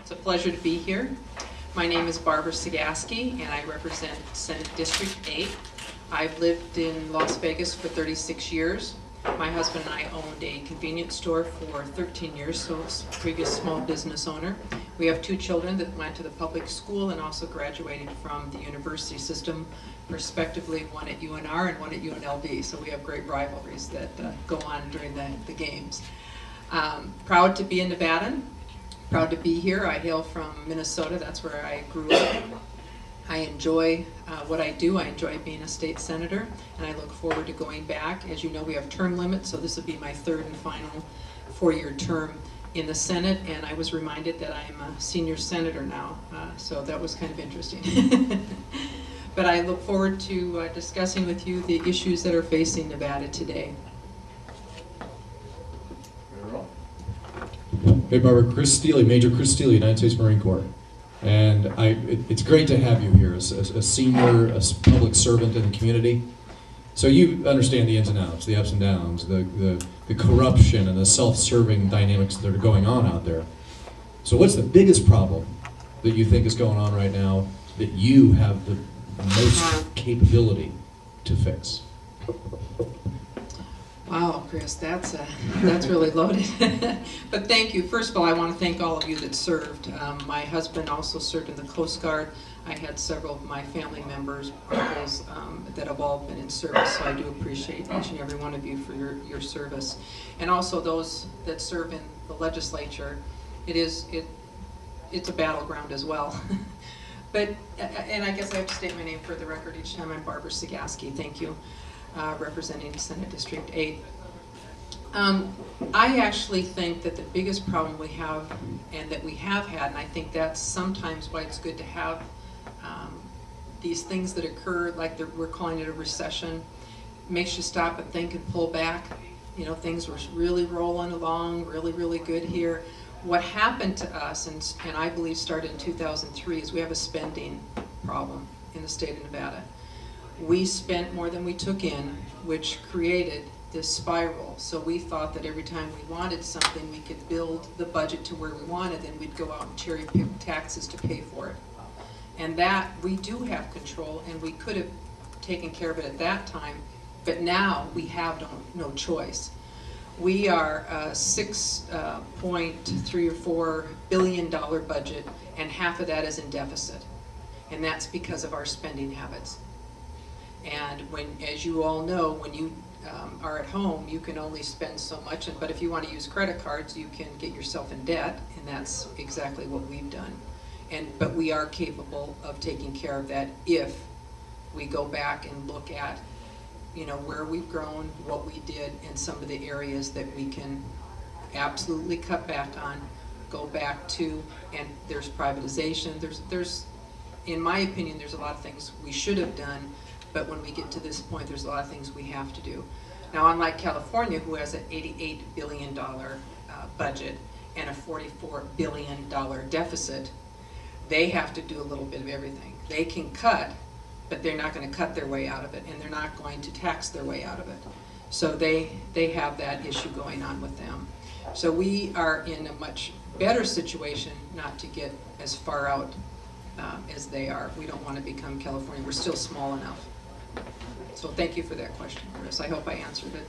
It's a pleasure to be here. My name is Barbara Sagaski, and I represent Senate District 8. I've lived in Las Vegas for 36 years. My husband and I owned a convenience store for 13 years, so it's a previous small business owner. We have 2 children that went to the public school and also graduated from the university system, respectively, one at UNR and one at UNLV. So we have great rivalries that go on during the games. Proud to be a Nevadan. Proud to be here. I hail from Minnesota. That's where I grew up. I enjoy what I do. I enjoy being a state senator, and I look forward to going back. As you know, we have term limits, so this will be my 3rd and final 4-year term in the Senate, and I was reminded that I'm a senior senator now, so that was kind of interesting. But I look forward to discussing with you the issues that are facing Nevada today. Hey Barbara, Chris Steele, Major Chris Steele, United States Marine Corps. And it's great to have you here as a senior, a public servant in the community. So you understand the ins and outs, the ups and downs, the corruption and the self-serving dynamics that are going on out there. So what's the biggest problem that you think is going on right now that you have the most capability to fix? Wow, Chris, that's really loaded. But thank you. First of all, I want to thank all of you that served. My husband also served in the Coast Guard. I had several of my family members, uncles, that have all been in service, so I do appreciate each and every one of you for your service. And also those that serve in the legislature. It's a battleground as well. But, and I guess I have to state my name for the record each time. I'm Barbara Sagaski. Thank you. Representing Senate District 8. I actually think that the biggest problem we have, and that we have had, and I think that's sometimes why it's good to have these things that occur, like we're calling it a recession, makes you stop and think and pull back. You know, things were really rolling along, really good here. What happened to us, and I believe started in 2003, is we have a spending problem in the state of Nevada. We spent more than we took in, which created this spiral. So we thought that every time we wanted something, we could build the budget to where we wanted, and we'd go out and cherry pick taxes to pay for it. And that, we do have control, and we could have taken care of it at that time, but now we have no choice. We are a $6.3 or $4 billion budget, and half of that is in deficit. And that's because of our spending habits. And as you all know, when you are at home, you can only spend so much. But if you want to use credit cards, you can get yourself in debt, and that's exactly what we've done. But we are capable of taking care of that if we go back and look at, you know, where we've grown, what we did, and some of the areas that we can absolutely cut back on, go back to. And there's privatization. There's, in my opinion, there's a lot of things we should have done. But when we get to this point, there's a lot of things we have to do. Now, unlike California, who has an $88 billion budget and a $44 billion deficit, they have to do a little bit of everything. They can cut, but they're not going to cut their way out of it, and they're not going to tax their way out of it. So they have that issue going on with them. So we are in a much better situation not to get as far out as they are. We don't want to become California. We're still small enough. So thank you for that question, Chris. I hope I answered it.